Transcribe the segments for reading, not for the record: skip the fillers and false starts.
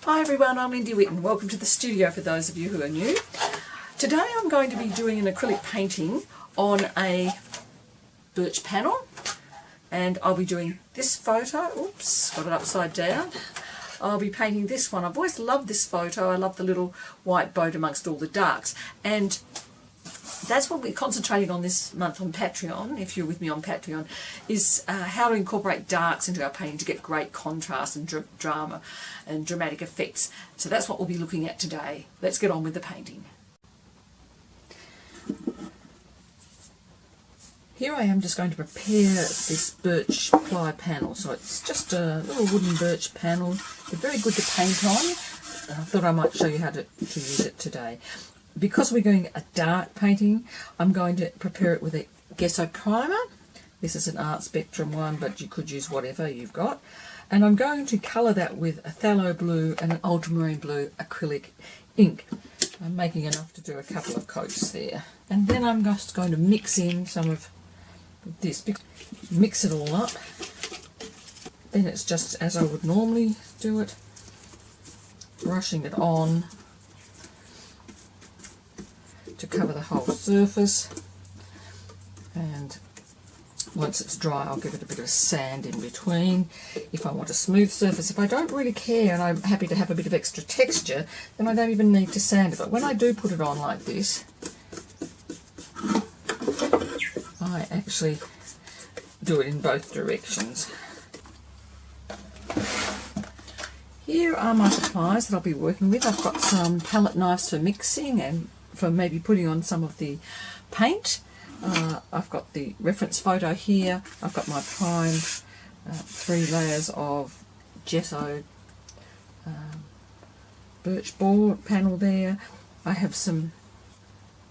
Hi everyone, I'm Lindy Whitten. Welcome to the studio for those of you who are new. Today I'm going to be doing an acrylic painting on a birch panel, and I'll be doing this photo. Oops, got it upside down. I'll be painting this one. I've always loved this photo. I love the little white boat amongst all the darks, and that's what we're concentrating on this month on Patreon, if you're with me on Patreon, is how to incorporate darks into our painting to get great contrast and drama and dramatic effects. So that's what we'll be looking at today. Let's get on with the painting. Here I am just going to prepare this birch ply panel. So it's just a little wooden birch panel. They're very good to paint on. I thought I might show you how to use it today. Because we're doing a dark painting, I'm going to prepare it with a gesso primer. This is an Art Spectrum one, but you could use whatever you've got. And I'm going to colour that with a phthalo blue and an ultramarine blue acrylic ink. I'm making enough to do a couple of coats there. And then I'm just going to mix in some of this. Mix it all up. Then it's just as I would normally do it. Brushing it on to cover the whole surface, and once it's dry I'll give it a bit of sand in between if I want a smooth surface. If I don't really care and I'm happy to have a bit of extra texture, then I don't even need to sand it. But when I do put it on like this, I actually do it in both directions. Here are my supplies that I'll be working with. I've got some palette knives for mixing and for maybe putting on some of the paint. I've got the reference photo here. I've got my primed 3 layers of gesso birch board panel there. I have some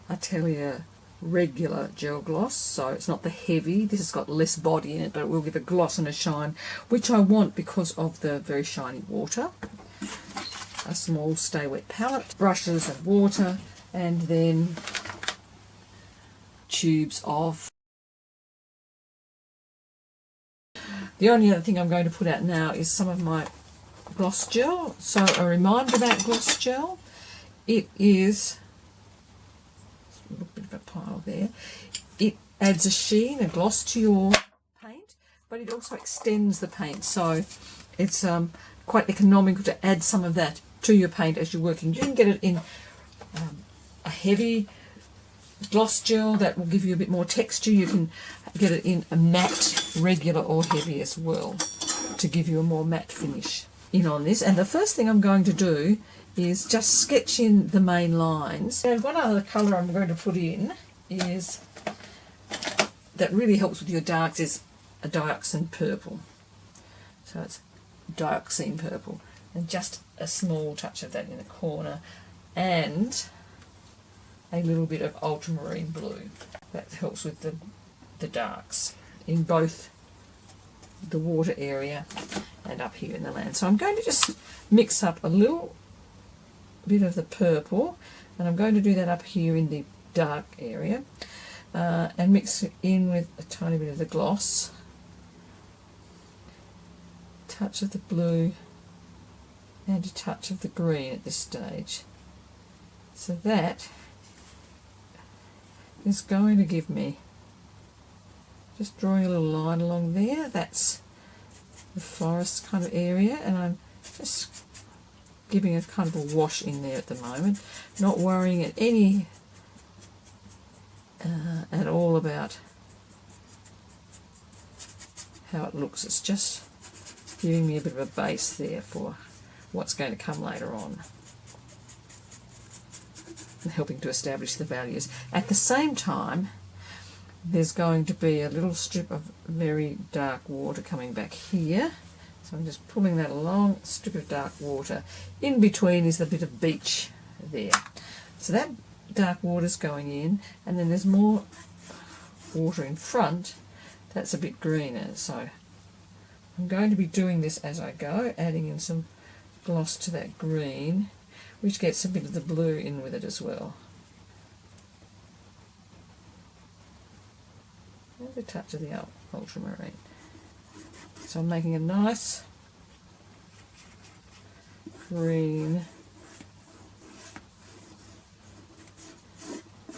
Atelier regular gel gloss, so it's not the heavy. This has got less body in it, but it will give a gloss and a shine, which I want because of the very shiny water. A small stay wet palette, brushes and water, and then tubes of. The only other thing I'm going to put out now is some of my gloss gel. So a reminder about gloss gel, it is a little bit of a pile there. It adds a sheen, a gloss to your paint, but it also extends the paint, so it's quite economical to add some of that to your paint as you're working. You can get it in a heavy gloss gel that will give you a bit more texture. You can get it in a matte, regular or heavy as well to give you a more matte finish in on this. And the first thing I'm going to do is just sketch in the main lines. And one other colour I'm going to put in is, that really helps with your darks, is a dioxin purple. So it's dioxine purple, and just a small touch of that in the corner, and a little bit of ultramarine blue. That helps with the darks in both the water area and up here in the land. So I'm going to just mix up a little bit of the purple, and I'm going to do that up here in the dark area, and mix it in with a tiny bit of the gloss, touch of the blue, and a touch of the green at this stage. So that is going to give me, just drawing a little line along there, that's the forest kind of area, and I'm just giving a kind of a wash in there at the moment, not worrying at all about how it looks. It's just giving me a bit of a base there for what's going to come later on, and helping to establish the values. At the same time, there's going to be a little strip of very dark water coming back here. So I'm just pulling that along, a strip of dark water. In between is the bit of beach there. So that dark water's going in, and then there's more water in front. That's a bit greener. So I'm going to be doing this as I go, adding in some gloss to that green, which gets a bit of the blue in with it as well. There's a touch of the ultramarine. So I'm making a nice green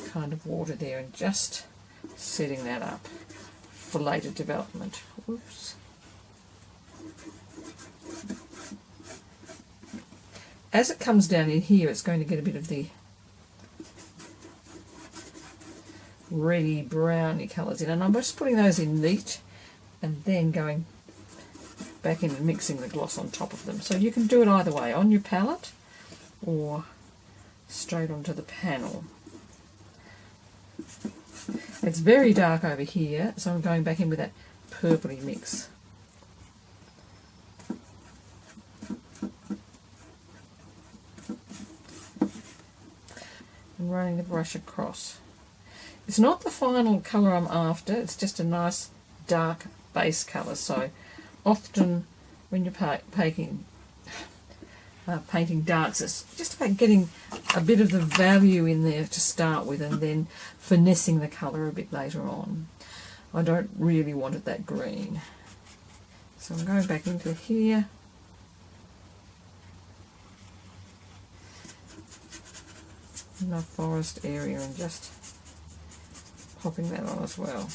kind of water there, and just setting that up for later development. Oops. As it comes down in here, it's going to get a bit of the reddy browny colours in, and I'm just putting those in neat and then going back in and mixing the gloss on top of them. So you can do it either way, on your palette or straight onto the panel. It's very dark over here, so I'm going back in with that purpley mix. And running the brush across. It's not the final colour I'm after, it's just a nice dark base colour. So often when you're painting darks, it's just about getting a bit of the value in there to start with and then finessing the colour a bit later on. I don't really want it that green. So I'm going back into here. In the forest area and just popping that on as well.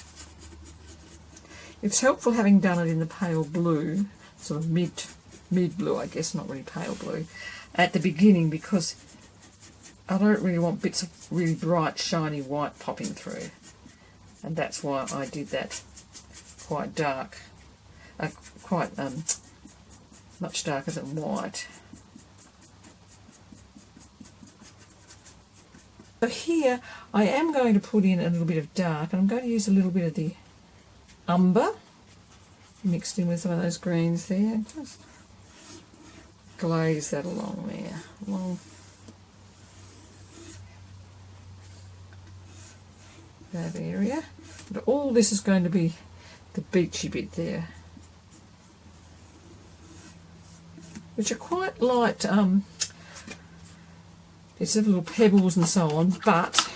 It's helpful having done it in the pale blue, sort of mid blue, I guess, not really pale blue, at the beginning, because I don't really want bits of really bright shiny white popping through, and that's why I did that quite dark, much darker than white. So here I am going to put in a little bit of dark, and I'm going to use a little bit of the umber mixed in with some of those greens there. Just glaze that along there, along that area. But all this is going to be the beachy bit there, which are quite light. It's little pebbles and so on, but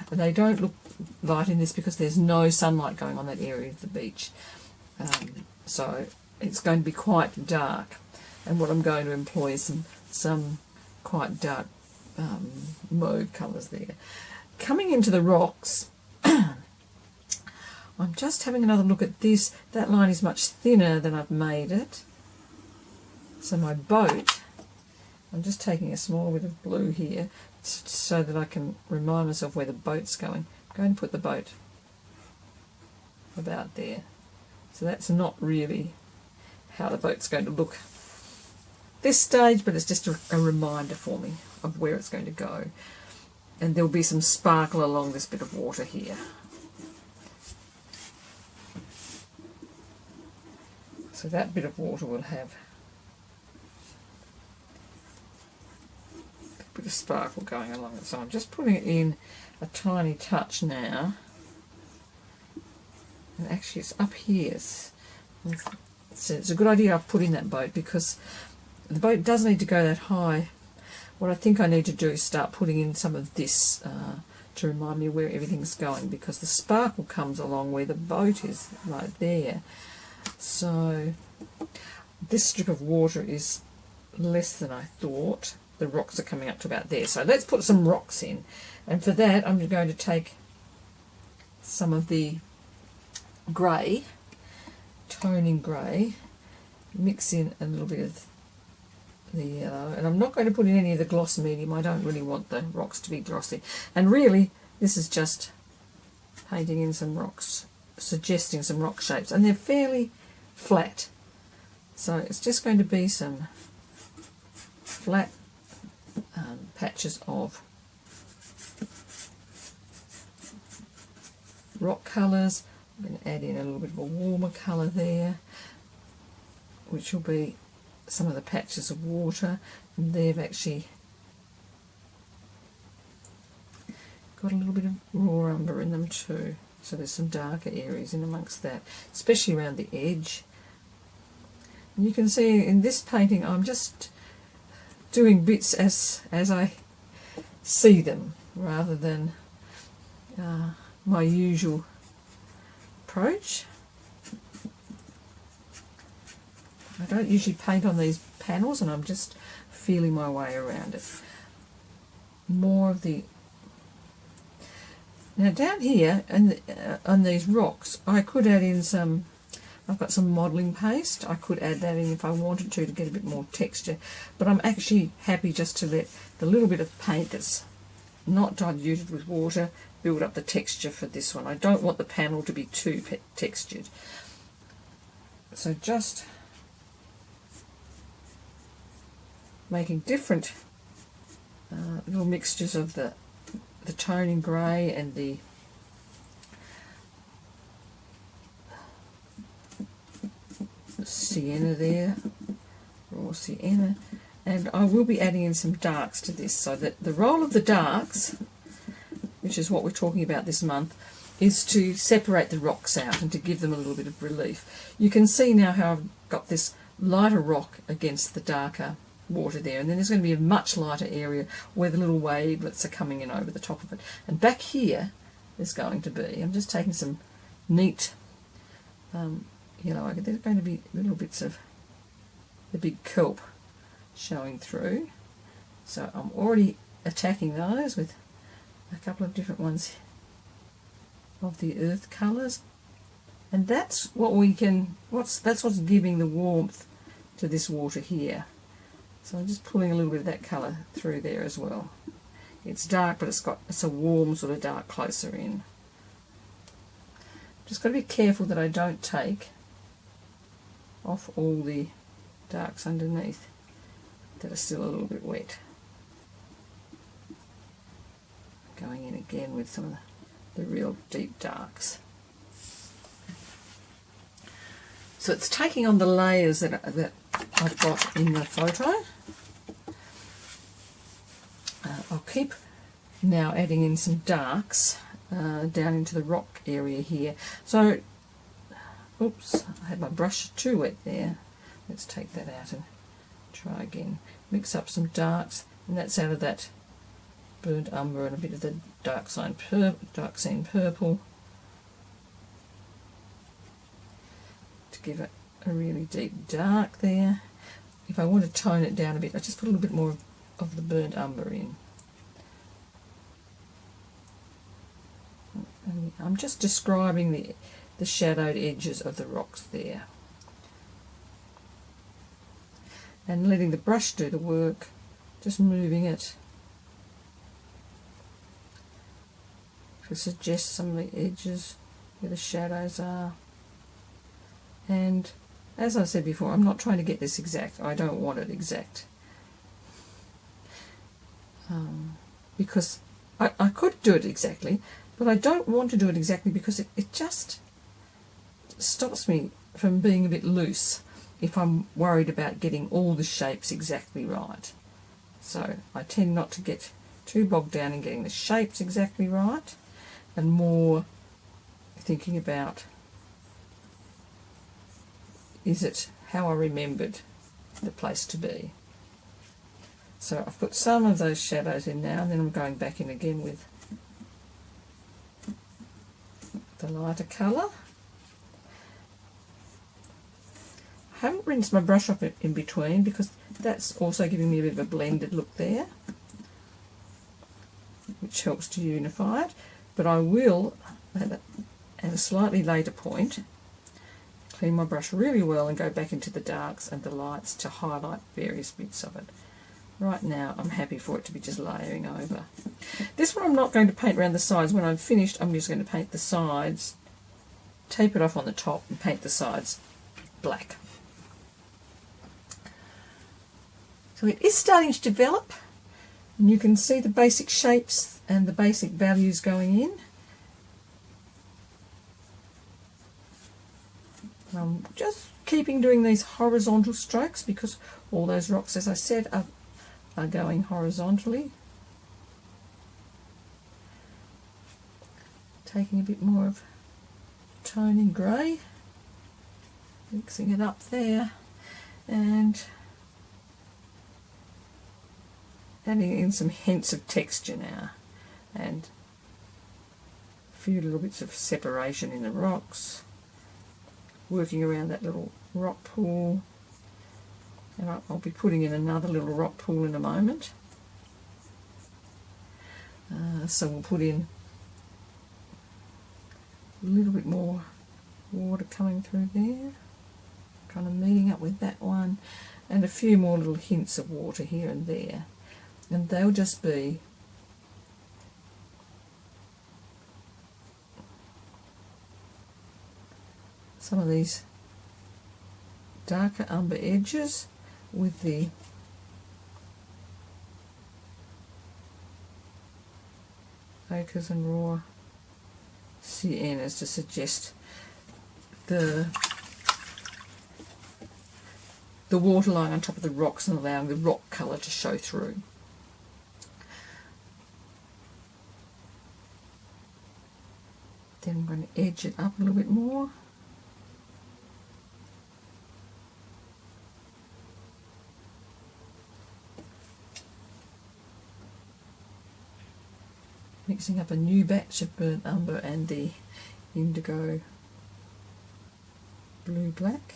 they don't look light in this because there's no sunlight going on that area of the beach. So it's going to be quite dark. And what I'm going to employ is some quite dark mauve colours there. Coming into the rocks, I'm just having another look at this. That line is much thinner than I've made it. So my boat, I'm just taking a small bit of blue here so that I can remind myself where the boat's going. I'm going to put the boat about there. So that's not really how the boat's going to look this stage, but it's just a reminder for me of where it's going to go. And there'll be some sparkle along this bit of water here. So that bit of water will have a bit of sparkle going along it. So I'm just putting it in a tiny touch now. And actually it's up here. So it's a good idea I've put in that boat, because the boat does need to go that high. What I think I need to do is start putting in some of this to remind me where everything's going, because the sparkle comes along where the boat is, right there. So this strip of water is less than I thought. The rocks are coming up to about there. So let's put some rocks in. And for that I'm going to take some of the grey, toning grey, mix in a little bit of the yellow, and I'm not going to put in any of the gloss medium. I don't really want the rocks to be glossy, and really this is just painting in some rocks, suggesting some rock shapes, and they're fairly flat, so it's just going to be some flat patches of rock colours. I'm going to add in a little bit of a warmer colour there, which will be some of the patches of water, and they've actually got a little bit of raw umber in them too, so there's some darker areas in amongst that, especially around the edge. And you can see in this painting I'm just doing bits as I see them, rather than my usual approach. I don't usually paint on these panels, and I'm just feeling my way around it. More of the... Now down here and on these rocks, I could add in some... I've got some modelling paste. I could add that in if I wanted to get a bit more texture. But I'm actually happy just to let the little bit of paint that's not diluted with water build up the texture for this one. I don't want the panel to be too textured. So just making different little mixtures of the tone in grey and the sienna there, raw sienna, and I will be adding in some darks to this, so that the role of the darks, which is what we're talking about this month, is to separate the rocks out and to give them a little bit of relief. You can see now how I've got this lighter rock against the darker water there, and then there's going to be a much lighter area where the little wavelets are coming in over the top of it. And back here there's going to be, I'm just taking some neat yellow, there's going to be little bits of the big kelp showing through. So I'm already attacking those with a couple of different ones of the earth colours, and that's what we can, that's what's giving the warmth to this water here. So I'm just pulling a little bit of that colour through there as well. It's dark, but it's a warm sort of dark closer in. Just got to be careful that I don't take off all the darks underneath that are still a little bit wet. Going in again with some of the real deep darks. So it's taking on the layers that I've got in the photo. I'll keep now adding in some darks down into the rock area here. So, oops, I had my brush too wet there. Let's take that out and try again. Mix up some darks, and that's out of that burnt umber and a bit of the dark sand purple to give it a really deep dark there. If I want to tone it down a bit, I just put a little bit more of the burnt umber in. And I'm just describing the shadowed edges of the rocks there, and letting the brush do the work, just moving it to suggest some of the edges where the shadows are. And as I said before, I'm not trying to get this exact. I don't want it exact, because I could do it exactly, but I don't want to do it exactly because it just stops me from being a bit loose if I'm worried about getting all the shapes exactly right. So I tend not to get too bogged down in getting the shapes exactly right, and more thinking about, is it how I remembered the place to be. So I've put some of those shadows in now, and then I'm going back in again with the lighter colour. I haven't rinsed my brush off in between because that's also giving me a bit of a blended look there, which helps to unify it. But I will, at a slightly later point, clean my brush really well and go back into the darks and the lights to highlight various bits of it. Right now I'm happy for it to be just layering over. This one I'm not going to paint around the sides. When I'm finished, I'm just going to paint the sides, tape it off on the top and paint the sides black. So it is starting to develop, and you can see the basic shapes and the basic values going in. I'm just keeping doing these horizontal strokes because all those rocks, as I said, are going horizontally. Taking a bit more of tone in grey, mixing it up there, and adding in some hints of texture now, and a few little bits of separation in the rocks, working around that little rock pool, And I'll be putting in another little rock pool in a moment. So we'll put in a little bit more water coming through there, kind of meeting up with that one, and a few more little hints of water here and there. And they'll just be some of these darker umber edges with the ochres and raw siennas to suggest the water lying on top of the rocks and allowing the rock colour to show through. Then I'm going to edge it up a little bit more. Mixing up a new batch of burnt umber and the indigo blue black.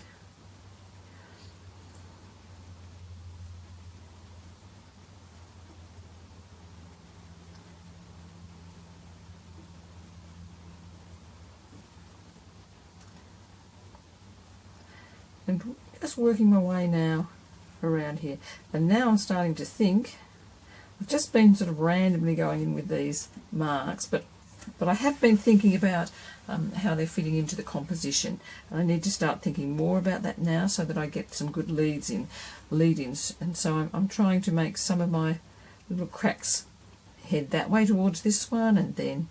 And just working my way now around here. And now I'm starting to think, I've just been sort of randomly going in with these marks, but I have been thinking about how they're fitting into the composition. And I need to start thinking more about that now so that I get some good lead-ins. And so I'm trying to make some of my little cracks head that way towards this one, and then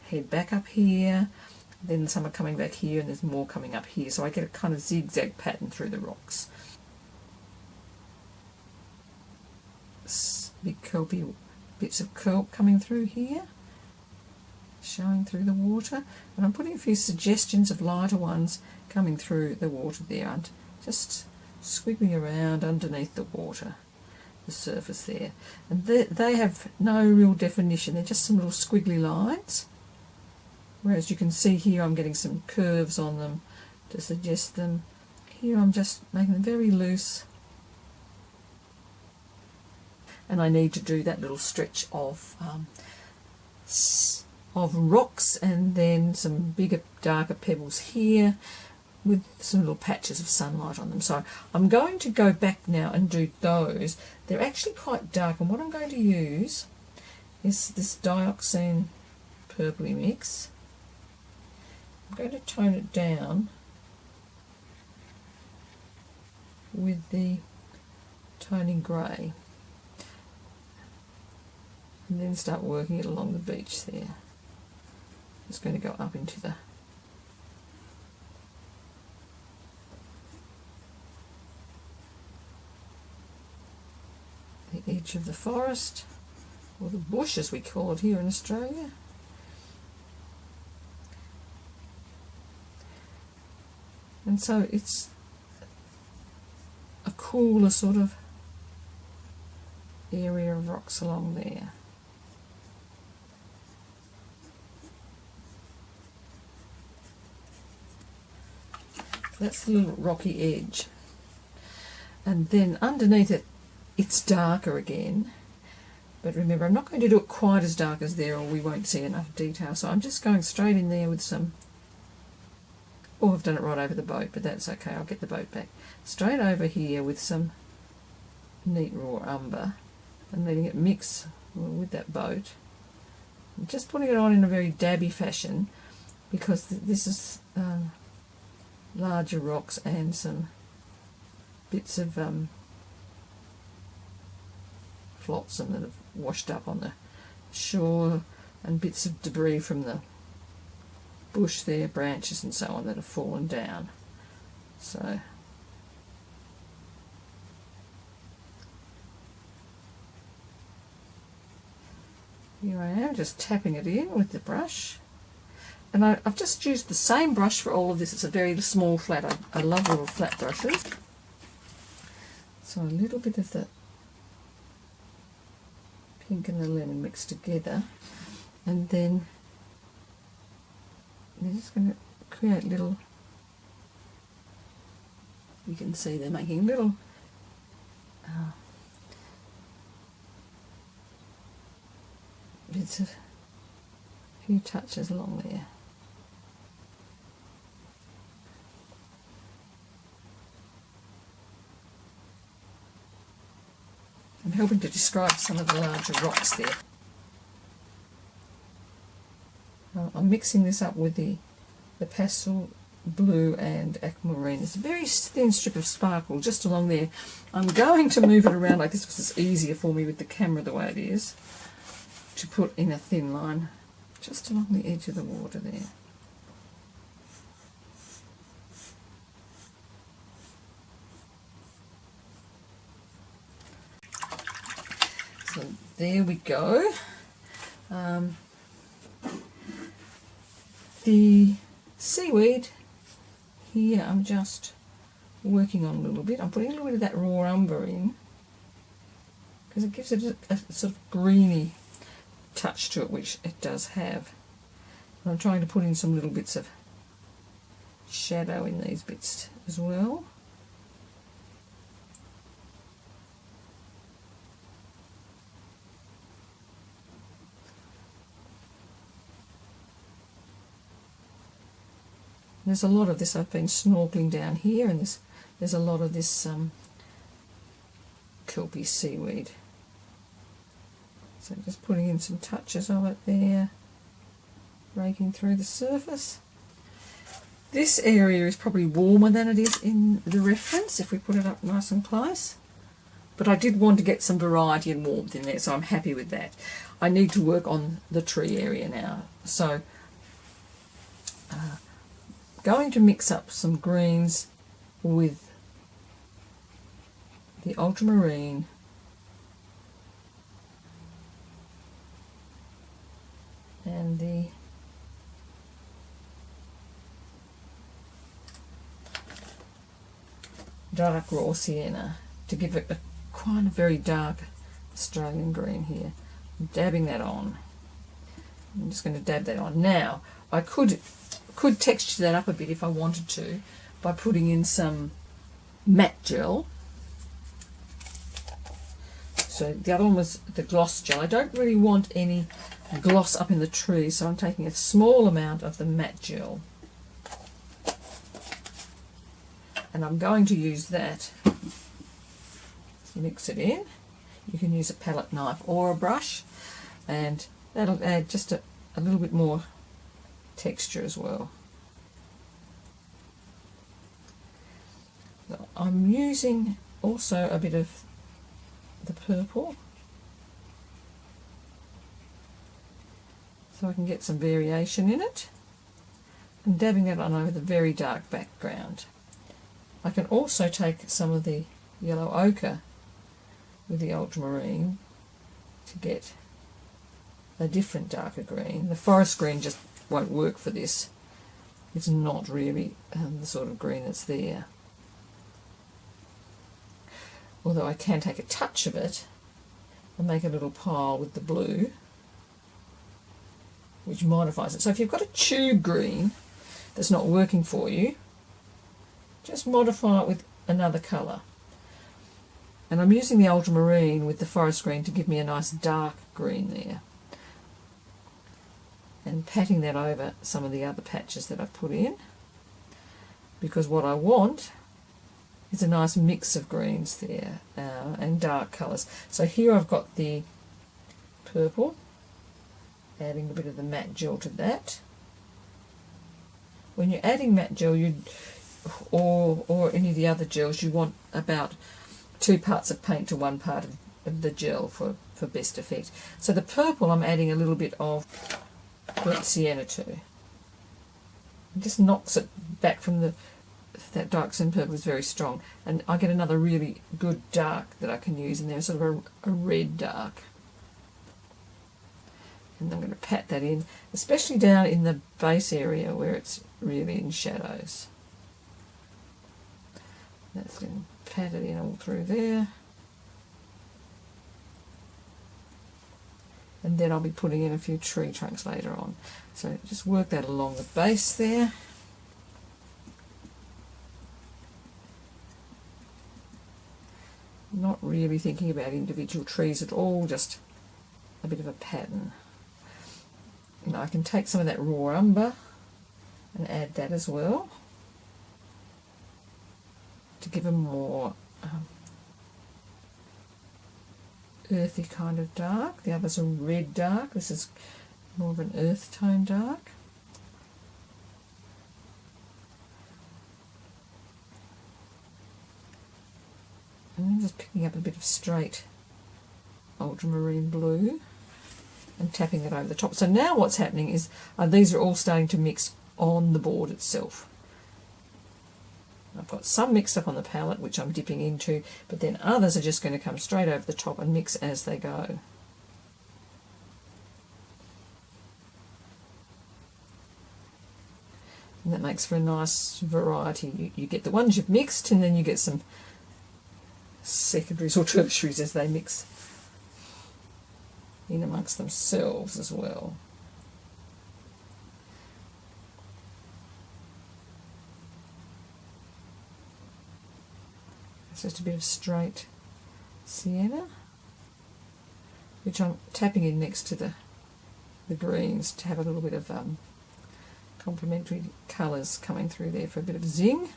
head back up here. Then some are coming back here, and there's more coming up here. So I get a kind of zigzag pattern through the rocks. Big kelpy bits of kelp coming through here, showing through the water. And I'm putting a few suggestions of lighter ones coming through the water there, and just squiggling around underneath the water, the surface there. And they have no real definition. They're just some little squiggly lines. Whereas you can see here I'm getting some curves on them to suggest them. Here I'm just making them very loose. And I need to do that little stretch of rocks, and then some bigger, darker pebbles here with some little patches of sunlight on them. So I'm going to go back now and do those. They're actually quite dark, and what I'm going to use is this dioxine purpley mix. I'm going to tone it down with the toning grey, and then start working it along the beach there. It's going to go up into the edge of the forest, or the bush as we call it here in Australia. And so it's a cooler sort of area of rocks along there. That's the little rocky edge. And then underneath it, it's darker again. But remember, I'm not going to do it quite as dark as there, or we won't see enough detail. So I'm just going straight in there with some... Oh, I've done it right over the boat, but that's okay. I'll get the boat back. Straight over here with some neat raw umber, and letting it mix with that boat. I'm just putting it on in a very dabby fashion, because this is larger rocks and some bits of flotsam that have washed up on the shore, and bits of debris from the bush there, branches and so on that have fallen down. So here I am, just tapping it in with the brush. And I've just used the same brush for all of this. It's a very small flat. I love little flat brushes. So a little bit of the pink and the lemon mixed together, and then they're just going to create little, you can see they're making little bits of a few touches along there. I'm helping to describe some of the larger rocks there. I'm mixing this up with the pastel blue and aquamarine. It's a very thin strip of sparkle just along there. I'm going to move it around like this because it's easier for me with the camera the way it is, to put in a thin line just along the edge of the water there. So there we go. The seaweed here I'm just working on a little bit. I'm putting a little bit of that raw umber in because it gives it a sort of greeny touch to it, which it does have. And I'm trying to put in some little bits of shadow in these bits as well. There's a lot of this. I've been snorkeling down here, and there's a lot of this kelpie seaweed. So just putting in some touches of it there, raking through the surface. This area is probably warmer than it is in the reference if we put it up nice and close. But I did want to get some variety and warmth in there, so I'm happy with that. I need to work on the tree area now. So going to mix up some greens with the ultramarine and the dark raw sienna to give it a quite a very dark Australian green here. I'm dabbing that on. I'm just going to dab that on. Now, I could texture that up a bit if I wanted to by putting in some matte gel. So the other one was the gloss gel. I don't really want any gloss up in the tree, so I'm taking a small amount of the matte gel. And I'm going to use that. Mix it in. You can use a palette knife or a brush, and that'll add just a little bit more texture as well. So I'm using also a bit of the purple so I can get some variation in it, and dabbing that on over the very dark background. I can also take some of the yellow ochre with the ultramarine to get a different darker green. The forest green just won't work for this. It's not really the sort of green that's there. Although I can take a touch of it and make a little pile with the blue, which modifies it. So if you've got a tube green that's not working for you, just modify it with another colour. And I'm using the ultramarine with the forest green to give me a nice dark green there. And patting that over some of the other patches that I've put in, because what I want is a nice mix of greens there and dark colours. So here I've got the purple, adding a bit of the matte gel to that. When you're adding matte gel, or any of the other gels, you want about 2 parts of paint to 1 part of the gel for best effect. So the purple I'm adding a little bit of burnt sienna to. It just knocks it back from that dark sin purple is very strong, and I get another really good dark that I can use in there, sort of a red dark. And I'm going to pat that in, especially down in the base area where it's really in shadows. That's going to pat it in all through there. And then I'll be putting in a few tree trunks later on. So just work that along the base there. Not really thinking about individual trees at all, just a bit of a pattern. And I can take some of that raw umber and add that as well to give a more earthy kind of dark. The others are red dark. This is more of an earth tone dark. And I'm just picking up a bit of straight ultramarine blue and tapping it over the top. So now what's happening is these are all starting to mix on the board itself. I've got some mixed up on the palette which I'm dipping into, but then others are just going to come straight over the top and mix as they go. And that makes for a nice variety. You get the ones you've mixed, and then you get some secondaries or tertiaries as they mix in amongst themselves as well. It's just a bit of straight sienna, which I'm tapping in next to the greens to have a little bit of complementary colours coming through there for a bit of zing.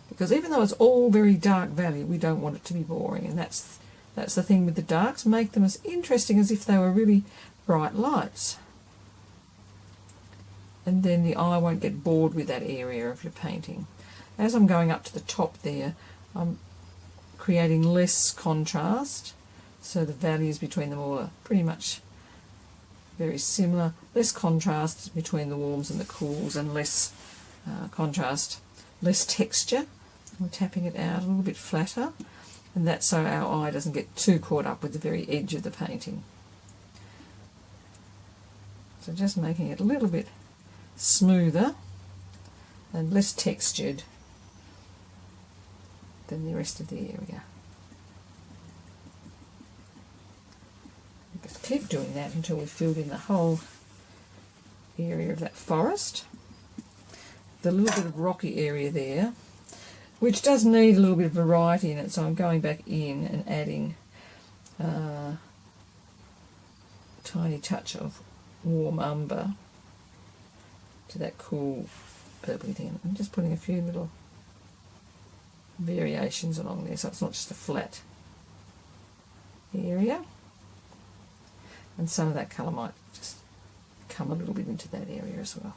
Because even though it's all very dark valley, we don't want it to be boring, and that's the thing with the darks. Make them as interesting as if they were really bright lights. And then the eye won't get bored with that area of your painting. As I'm going up to the top there, I'm creating less contrast, so the values between them all are pretty much very similar. Less contrast between the warms and the cools, and less contrast, less texture. I'm tapping it out a little bit flatter, and that's so our eye doesn't get too caught up with the very edge of the painting. So just making it a little bit smoother and less textured than the rest of the area. Just keep doing that until we've filled in the whole area of that forest. The little bit of rocky area there, which does need a little bit of variety in it, so I'm going back in and adding a tiny touch of warm umber to that cool purpley thing. I'm just putting a few little variations along there, so it's not just a flat area. And some of that colour might just come a little bit into that area as well.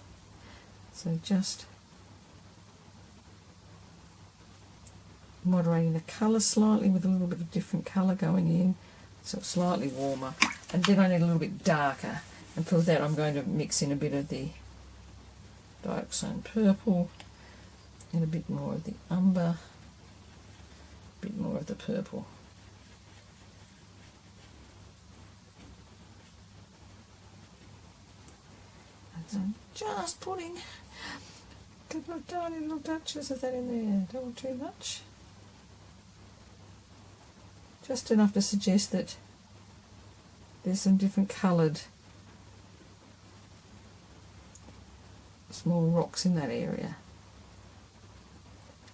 So just moderating the colour slightly with a little bit of different colour going in, so it's slightly warmer. And then I need a little bit darker, and for that I'm going to mix in a bit of the dioxazine purple and a bit more of the umber, a bit more of the purple. And so I'm just putting a couple of tiny little touches of that in there, don't want too much. Just enough to suggest that there's some different coloured small rocks in that area.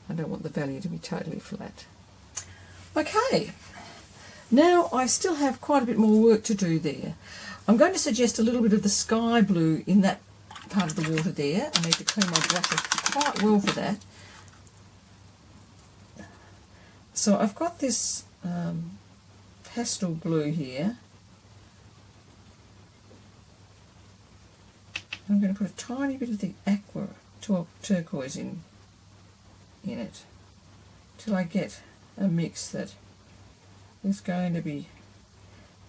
I don't want the valley to be totally flat. Okay, now I still have quite a bit more work to do there. I'm going to suggest a little bit of the sky blue in that part of the water there. I need to clean my brush off quite well for that. So I've got this pastel blue here. I'm going to put a tiny bit of the aqua turquoise in it till I get a mix that is going to be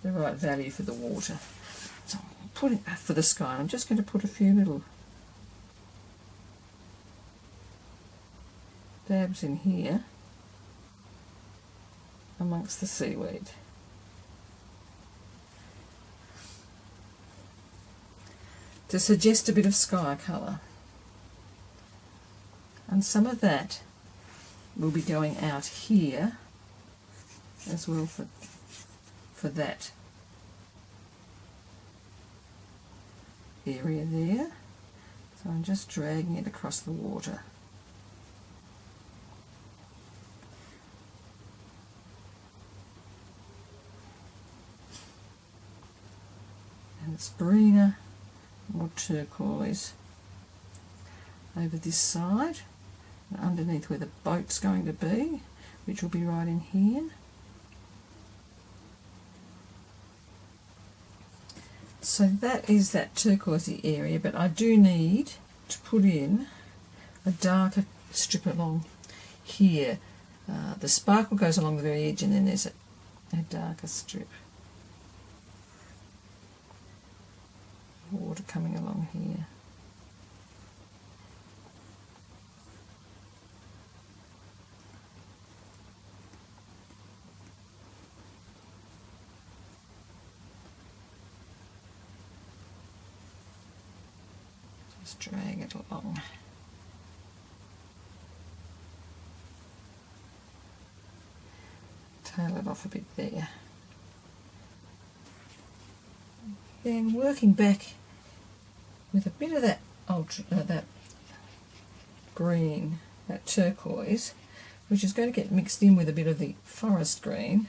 the right value for the water. So I'm putting for the sky. I'm just going to put a few little dabs in here amongst the seaweed. To suggest a bit of sky colour. And some of that will be going out here as well for that area there. So I'm just dragging it across the water. it's greener, more turquoise over this side, and underneath where the boat's going to be, which will be right in here. So that is that turquoisey area, but I do need to put in a darker strip along here. The sparkle goes along the very edge, and then there's a darker strip. Water coming along here. Just drag it along. Tail it off a bit there. Then working back with a bit of that that green, that turquoise, which is going to get mixed in with a bit of the forest green,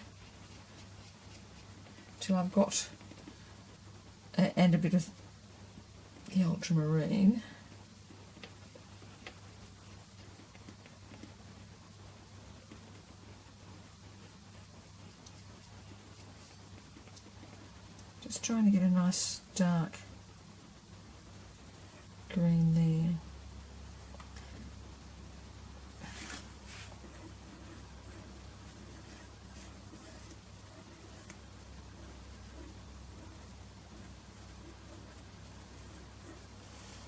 till I've got and a bit of the ultramarine. Just trying to get a nice dark green there.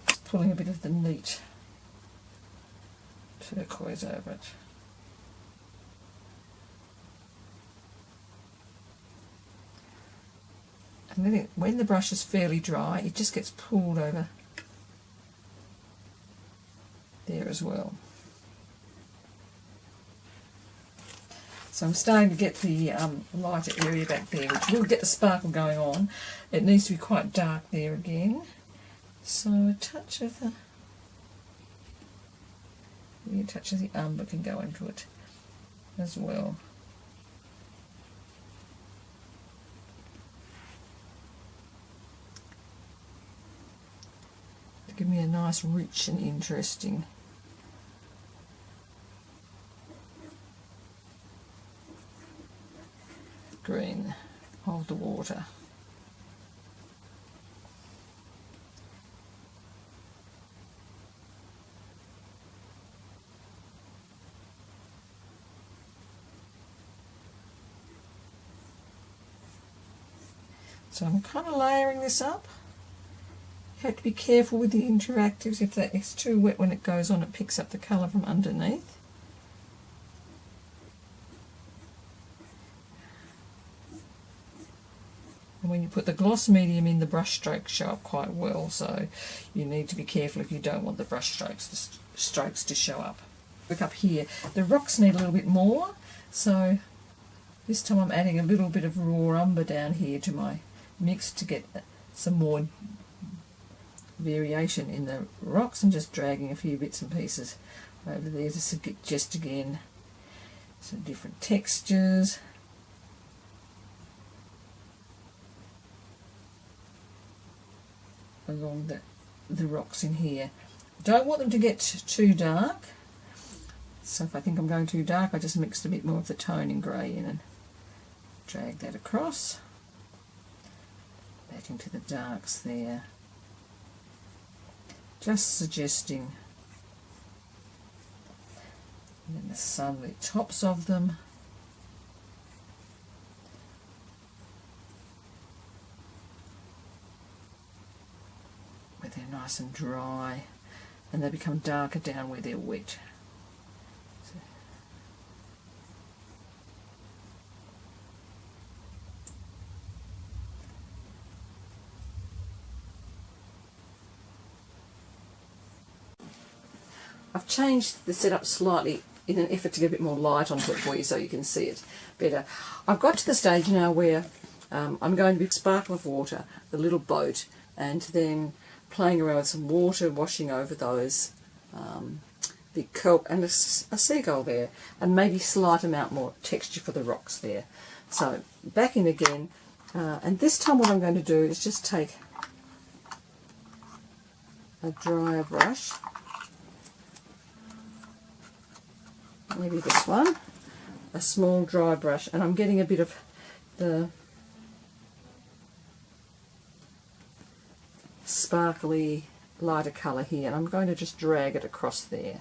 Just pulling a bit of the neat turquoise over it. And then when the brush is fairly dry, it just gets pulled over there as well. So I'm starting to get the lighter area back there, which will get the sparkle going on. It needs to be quite dark there again. So a touch of the umber can go into it as well. Give me a nice, rich and interesting green of the water. So I'm kind of layering this up. You have to be careful with the interactives. If that is too wet when it goes on, it picks up the colour from underneath. And when you put the gloss medium in, the brush strokes show up quite well, so you need to be careful if you don't want the brush strokes to show up. Look up here, the rocks need a little bit more, so this time I'm adding a little bit of raw umber down here to my mix to get some more variation in the rocks, and just dragging a few bits and pieces over there just again some different textures. Along the rocks in here. Don't want them to get too dark, so if I think I'm going too dark, I just mixed a bit more of the tone in grey in and drag that across, that into the darks there. Just suggesting, and then the sunlit tops of them. Where they're nice and dry, and they become darker down where they're wet. So, I've changed the setup slightly in an effort to get a bit more light onto it for you so you can see it better. I've got to the stage now where I'm going to be sparkle of water, the little boat, and then playing around with some water, washing over those, the kelp and a seagull there, and maybe slight amount more texture for the rocks there. So back in again, and this time what I'm going to do is just take a drier brush, maybe this one, a small dry brush, and I'm getting a bit of the sparkly lighter colour here, and I'm going to just drag it across there.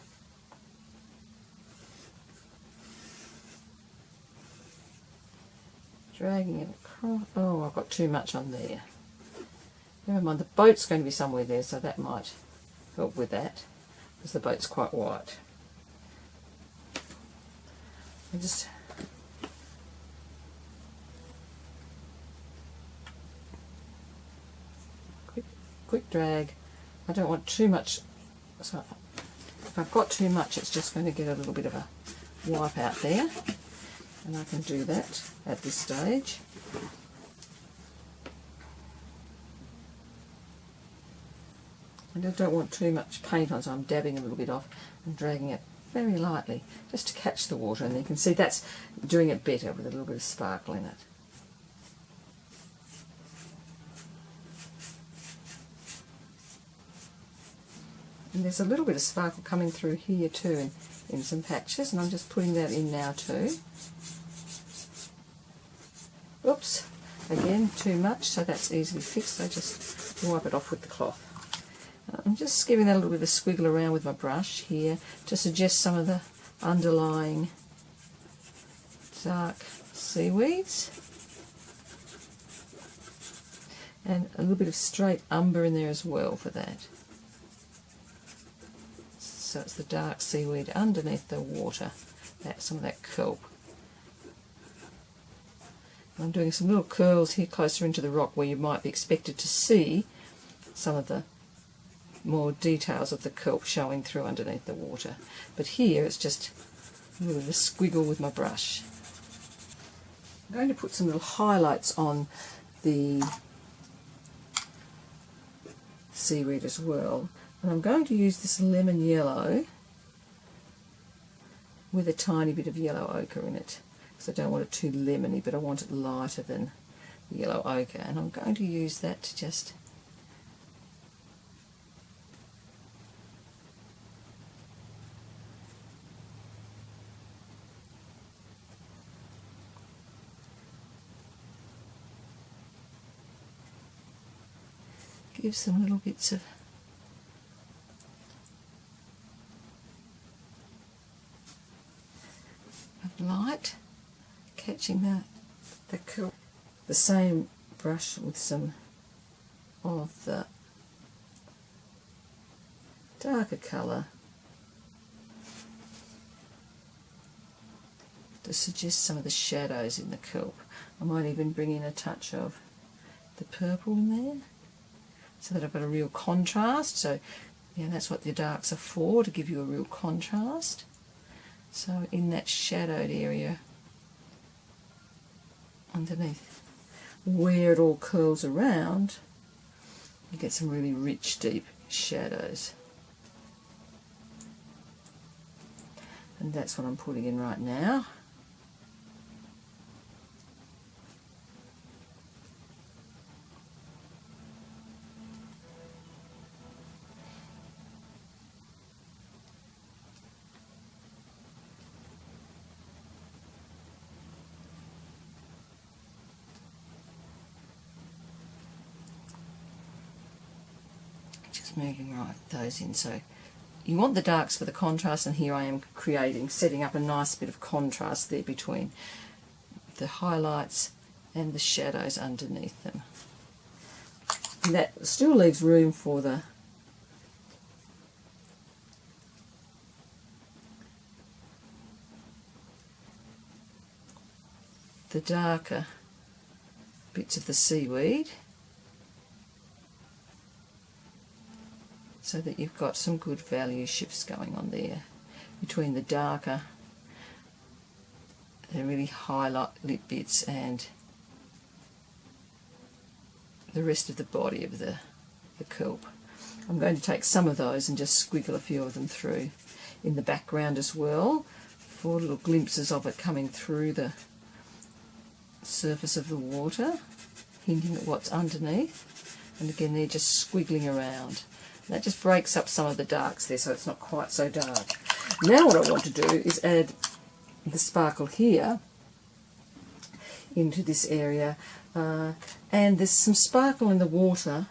Dragging it across. Oh, I've got too much on there. Never mind, the boat's going to be somewhere there, so that might help with that, because the boat's quite white. I just quick drag. I don't want too much, so if I've got too much, it's just going to get a little bit of a wipe out there, and I can do that at this stage. And I don't want too much paint on, so I'm dabbing a little bit off and dragging it very lightly just to catch the water, and you can see that's doing it better with a little bit of sparkle in it. And there's a little bit of sparkle coming through here too in some patches, and I'm just putting that in now too. Oops, again too much, so that's easily fixed, so just wipe it off with the cloth. I'm just giving that a little bit of a squiggle around with my brush here to suggest some of the underlying dark seaweeds, and a little bit of straight umber in there as well for that. So it's the dark seaweed underneath the water, some of that kelp. And I'm doing some little curls here closer into the rock where you might be expected to see some of the more details of the kelp showing through underneath the water. But here it's just a little bit of a squiggle with my brush. I'm going to put some little highlights on the seaweed as well. And I'm going to use this lemon yellow with a tiny bit of yellow ochre in it, because I don't want it too lemony, but I want it lighter than the yellow ochre. And I'm going to use that to just give some little bits of light, catching the kelp. The same brush with some of the darker colour to suggest some of the shadows in the kelp. I might even bring in a touch of the purple in there, so that I've got a real contrast. So yeah, that's what the darks are for, to give you a real contrast. So in that shadowed area underneath, where it all curls around, you get some really rich, deep shadows. And that's what I'm putting in right now. Moving right those in, so you want the darks for the contrast, and here I am setting up a nice bit of contrast there between the highlights and the shadows underneath them. And that still leaves room for the darker bits of the seaweed, so that you've got some good value shifts going on there between the darker, the really highlight lit bits, and the rest of the body of the kelp. I'm going to take some of those and just squiggle a few of them through in the background as well, for little glimpses of it coming through the surface of the water, hinting at what's underneath. And again, they're just squiggling around. That just breaks up some of the darks there, so it's not quite so dark. Now what I want to do is add the sparkle here into this area, and there's some sparkle in the water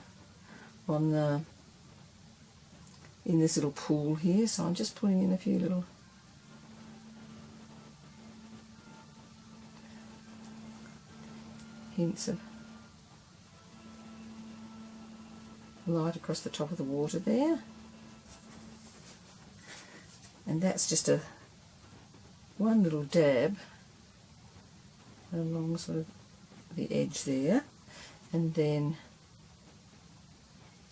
on the in this little pool here, so I'm just putting in a few little hints of light across the top of the water there, and that's just one little dab along sort of the edge there, and then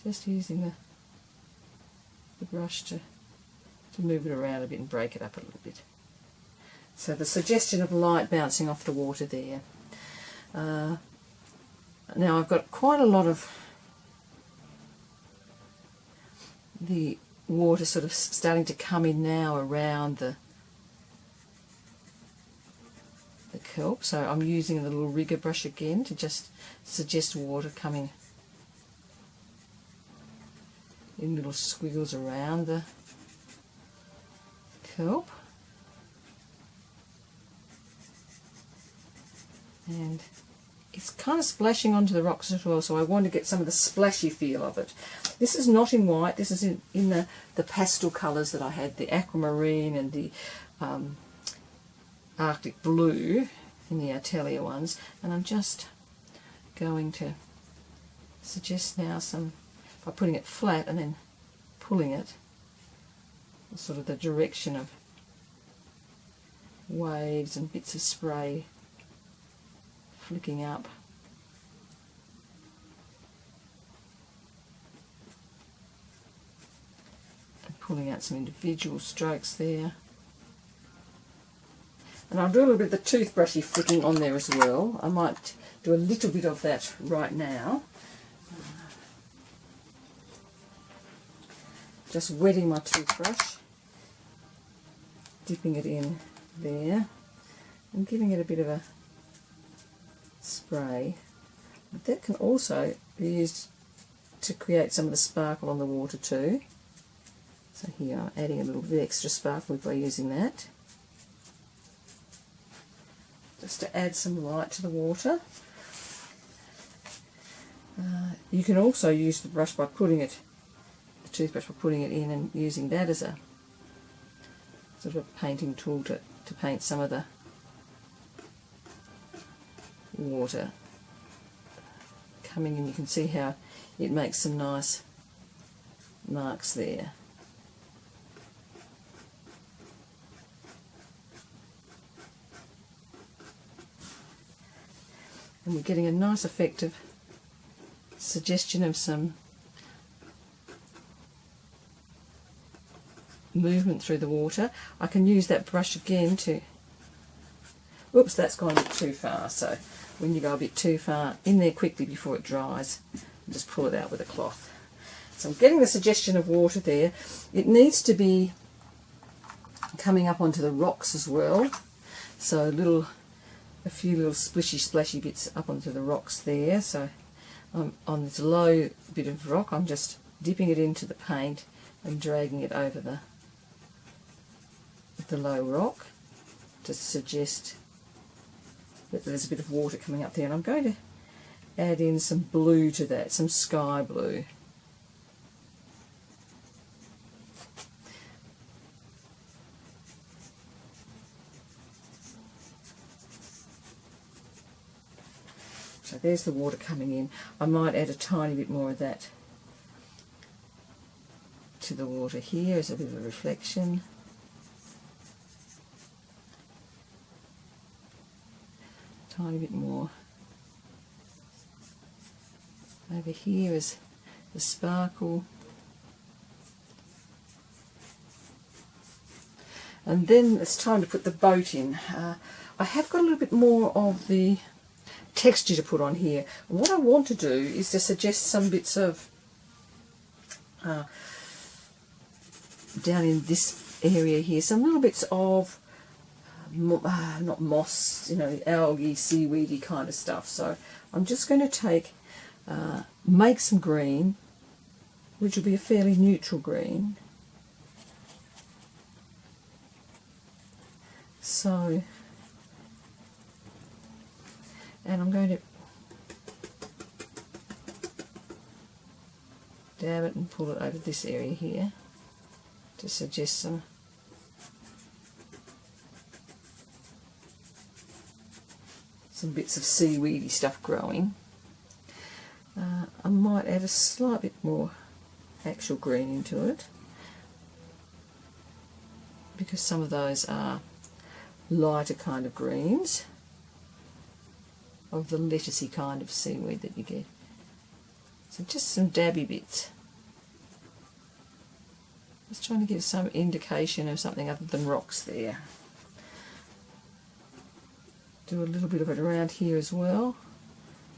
just using the brush to move it around a bit and break it up a little bit. So the suggestion of light bouncing off the water there. Now I've got quite a lot of the water sort of starting to come in now around the kelp, so I'm using a little rigger brush again to just suggest water coming in little squiggles around the kelp. And it's kind of splashing onto the rocks as well, so I want to get some of the splashy feel of it. This is not in white, this is in the pastel colours that I had, the aquamarine and the Arctic blue in the Atelier ones, and I'm just going to suggest now some, by putting it flat and then pulling it, sort of the direction of waves and bits of spray flicking up. And pulling out some individual strokes there. And I'll do a little bit of the toothbrushy flicking on there as well. I might do a little bit of that right now. Just wetting my toothbrush, dipping it in there, and giving it a bit of a spray. But that can also be used to create some of the sparkle on the water too. So here I'm adding a little bit extra sparkle by using that, just to add some light to the water. You can also use the brush by putting it, the toothbrush by putting it in and using that as a sort of a painting tool to paint some of the water coming in. You can see how it makes some nice marks there. And we're getting a nice effect of suggestion of some movement through the water. I can use that brush again to, oops, that's gone a bit too far, so when you go a bit too far, in there quickly before it dries, and just pull it out with a cloth. So I'm getting the suggestion of water there. It needs to be coming up onto the rocks as well, so a few little splashy bits up onto the rocks there. So on this low bit of rock, I'm just dipping it into the paint and dragging it over the low rock to suggest that there's a bit of water coming up there. And I'm going to add in some blue to that, some sky blue. So there's the water coming in. I might add a tiny bit more of that to the water here as a bit of a reflection. Tiny bit more over here as the sparkle. And then it's time to put the boat in. I have got a little bit more of the texture to put on here. And what I want to do is to suggest some bits of down in this area here, some little bits of not moss, algae, seaweedy kind of stuff. So I'm just going to take make some green which will be a fairly neutral green. So, and I'm going to dab it and pull it over this area here to suggest some bits of seaweedy stuff growing. I might add a slight bit more actual green into it, because some of those are lighter kind of greens of the lettucey kind of seaweed that you get. So just some dabby bits. Just trying to give some indication of something other than rocks there. Do a little bit of it around here as well,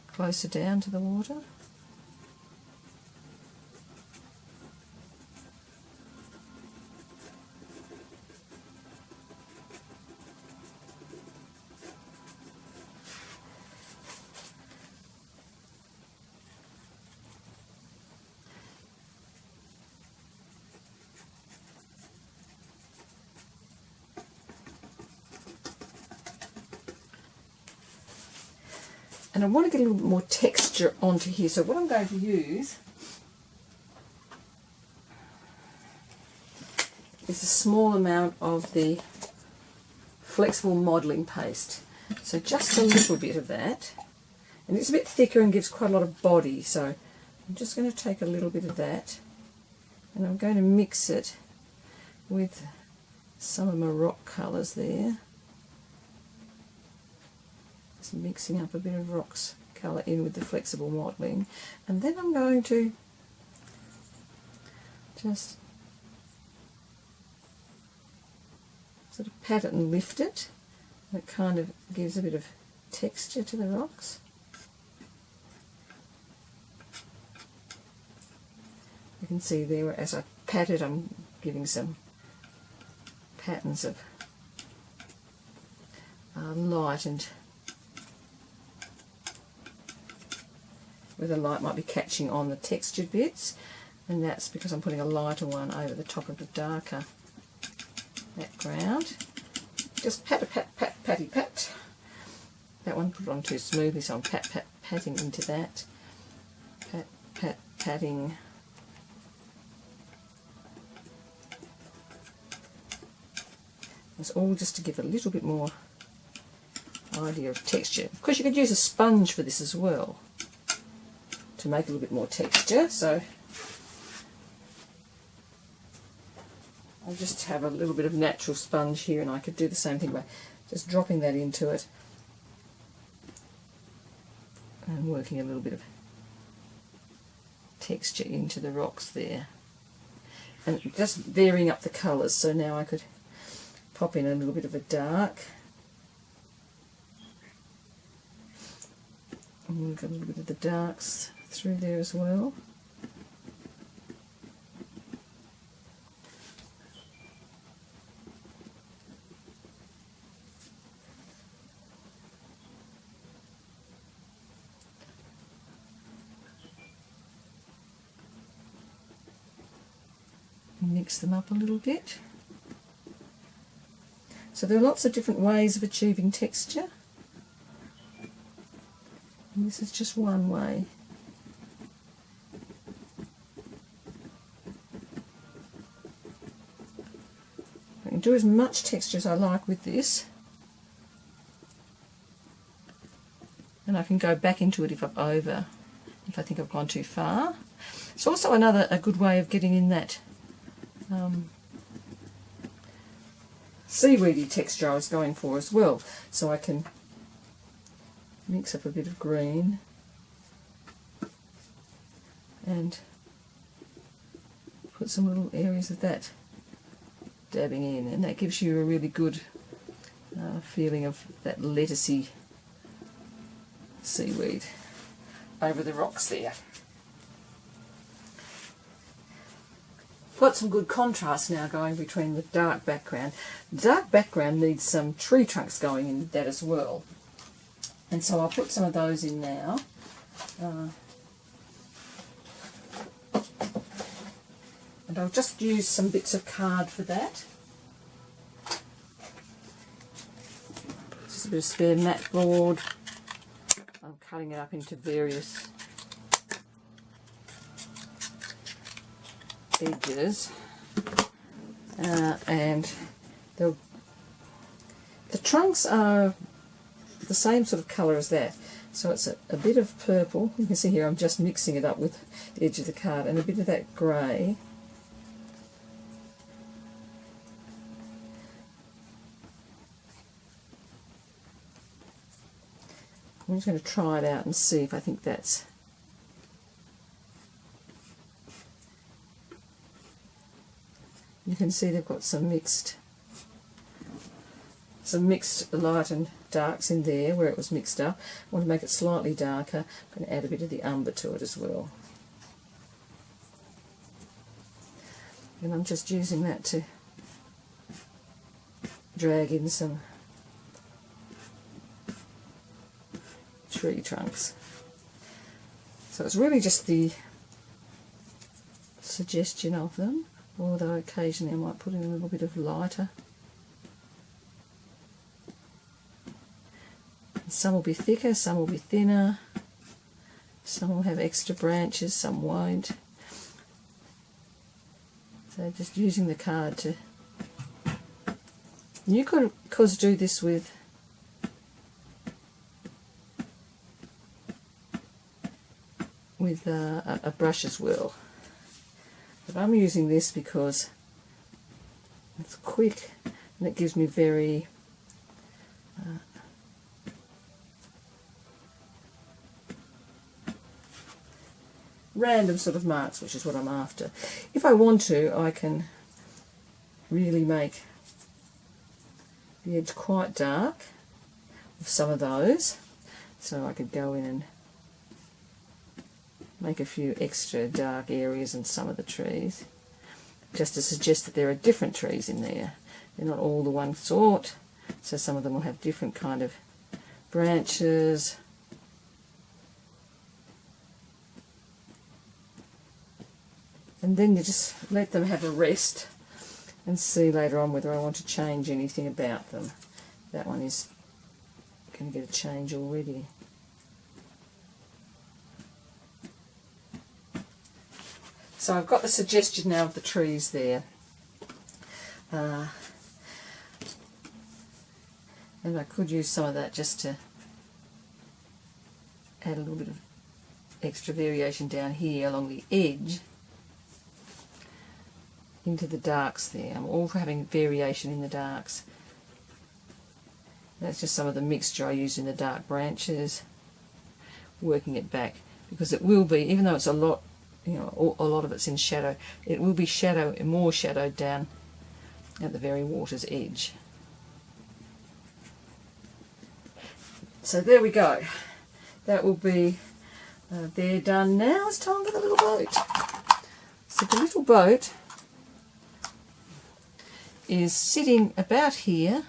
closer down to the water. And I want to get a little bit more texture onto here, so what I'm going to use is a small amount of the flexible modelling paste. So just a little bit of that, and it's a bit thicker and gives quite a lot of body, so I'm just going to take a little bit of that and I'm going to mix it with some of my rock colours there. Mixing up a bit of rocks colour in with the flexible modelling, and then I'm going to just sort of pat it and lift it. It kind of gives a bit of texture to the rocks. You can see there as I pat it, I'm giving some patterns of light, and where the light might be catching on the textured bits, and that's because I'm putting a lighter one over the top of the darker background. Just pat, patty, pat. That one put it on too smoothly, so I'm patting into that. Patting. It's all just to give a little bit more idea of texture. Of course, you could use a sponge for this as well to make a little bit more texture, so I'll just have a little bit of natural sponge here, and I could do the same thing by just dropping that into it and working a little bit of texture into the rocks there, and just varying up the colours. So now I could pop in a little bit of a dark, and we've got a little bit of the darks through there as well. Mix them up a little bit. So there are lots of different ways of achieving texture, and this is just one way. I can do as much texture as I like with this, and I can go back into it if I think I've gone too far. It's also a good way of getting in that seaweedy texture I was going for as well. So I can mix up a bit of green and put some little areas of that dabbing in, and that gives you a really good feeling of that lettucey seaweed over the rocks there. Got some good contrast now going between the dark background. The dark background needs some tree trunks going in that as well, and so I'll put some of those in now. And I'll just use some bits of card for that. Just a bit of spare mat board. I'm cutting it up into various edges, and the trunks are the same sort of colour as that, so it's a bit of purple. You can see here I'm just mixing it up with the edge of the card, and a bit of that grey. I'm just going to try it out and see if I think that's... You can see they've got some mixed light and darks in there where it was mixed up. I want to make it slightly darker. I'm going to add a bit of the umber to it as well. And I'm just using that to drag in some tree trunks. So it's really just the suggestion of them, although occasionally I might put in a little bit of lighter. Some will be thicker, some will be thinner, some will have extra branches, some won't. So just using the card to... You could, of course, do this with a brush as well. But I'm using this because it's quick and it gives me very random sort of marks, which is what I'm after. If I want to, I can really make the edge quite dark with some of those. So I could go in and make a few extra dark areas in some of the trees, just to suggest that there are different trees in there. They're not all the one sort, so some of them will have different kind of branches. And then you just let them have a rest and see later on whether I want to change anything about them. That one is going to get a change already. So I've got the suggestion now of the trees there. And I could use some of that just to add a little bit of extra variation down here along the edge into the darks there. I'm all for having variation in the darks. That's just some of the mixture I used in the dark branches, working it back, because it will be, even though it's a lot, you know, a lot of it's in shadow, it will be more shadowed down at the very water's edge. So there we go. That will be they're done now. It's time for the little boat. So the little boat is sitting about here.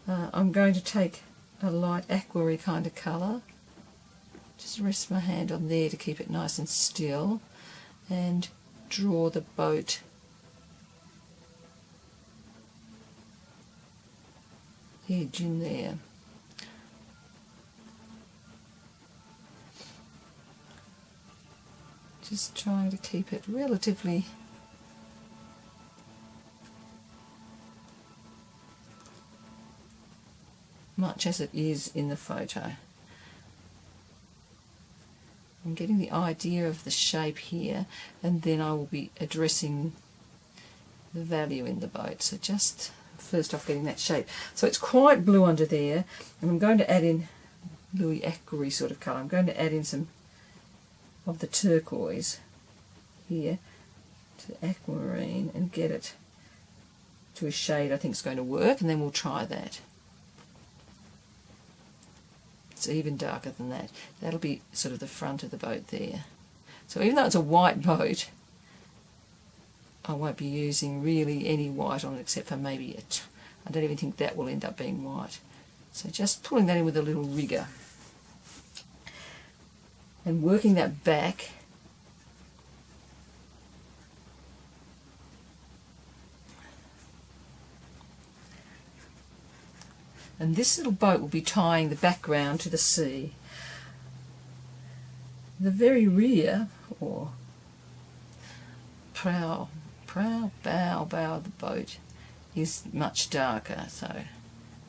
I'm going to take a light aqua kind of colour. Just rest my hand on there to keep it nice and still and draw the boat edge in there. Just trying to keep it relatively much as it is in the photo. I'm getting the idea of the shape here, and then I will be addressing the value in the boat. So just first off getting that shape. So it's quite blue under there, and I'm going to add in bluey aqua sort of colour. I'm going to add in some of the turquoise here to aquamarine and get it to a shade I think is going to work, and then we'll try that. It's even darker than that. That'll be sort of the front of the boat there. So even though it's a white boat, I won't be using really any white on it except for maybe I don't even think that will end up being white. So just pulling that in with a little rigor and working that back And this little boat will be tying the background to the sea. The very rear, or bow of the boat is much darker, so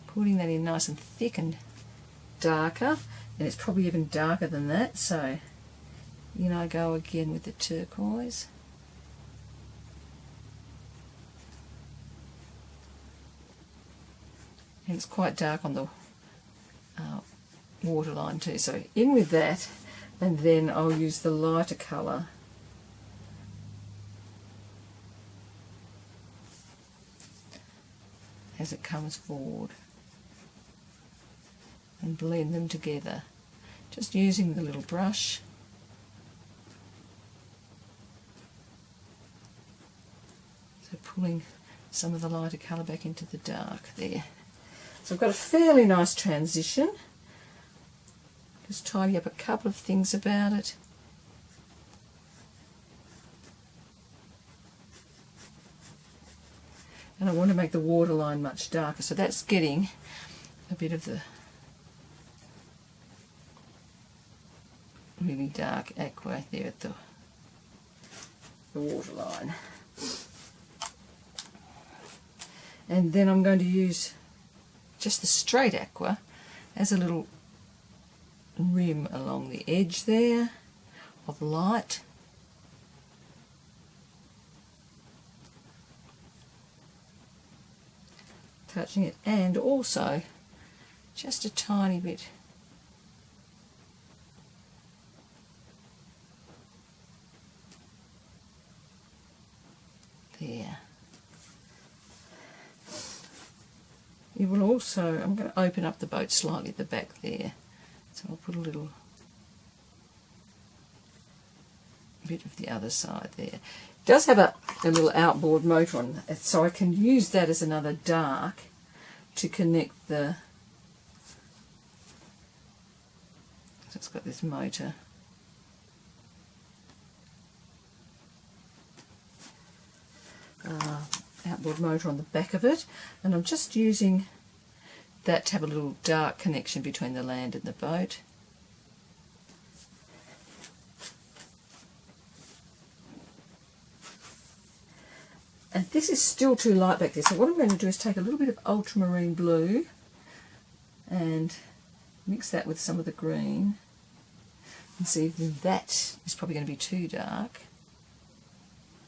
putting that in nice and thick and darker, and it's probably even darker than that, so in I go again with the turquoise. And it's quite dark on the waterline too, so in with that, and then I'll use the lighter colour as it comes forward and blend them together, just using the little brush. So pulling some of the lighter colour back into the dark there. So I've got a fairly nice transition. Just tidy up a couple of things about it. And I want to make the waterline much darker, so that's getting a bit of the really dark aqua there at the waterline. And then I'm going to use just the straight aqua as a little rim along the edge there of light. Touching it, and also just a tiny bit there. You will also, I'm going to open up the boat slightly at the back there, so I'll put a little bit of the other side there. It does have a little outboard motor on it, so I can use that as another dark to connect the, so it's got this motor. Outboard motor on the back of it, and I'm just using that to have a little dark connection between the land and the boat. And this is still too light back there, so what I'm going to do is take a little bit of ultramarine blue and mix that with some of the green and see if that is probably going to be too dark.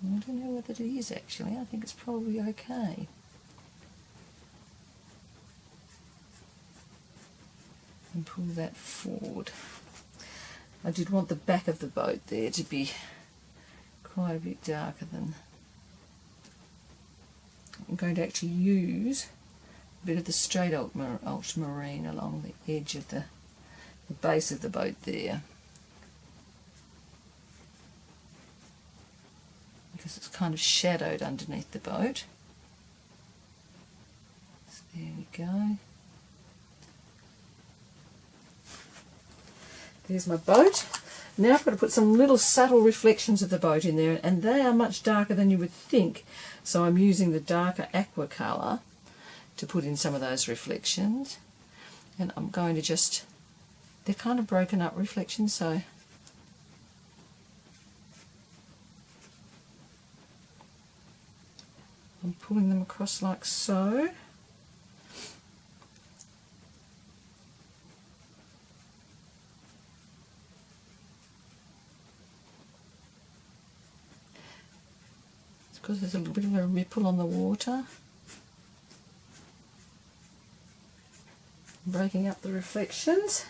I don't know whether it is actually, I think it's probably okay. And pull that forward. I did want the back of the boat there to be quite a bit darker than. I'm going to actually use a bit of the straight ultramarine along the edge of the base of the boat there, because it's kind of shadowed underneath the boat. So there we go. There's my boat. Now I've got to put some little subtle reflections of the boat in there, and they are much darker than you would think. So I'm using the darker aqua colour to put in some of those reflections. And I'm going to just, they're kind of broken up reflections, so I'm pulling them across like so. Because there's a little bit of a ripple on the water, breaking up the reflections.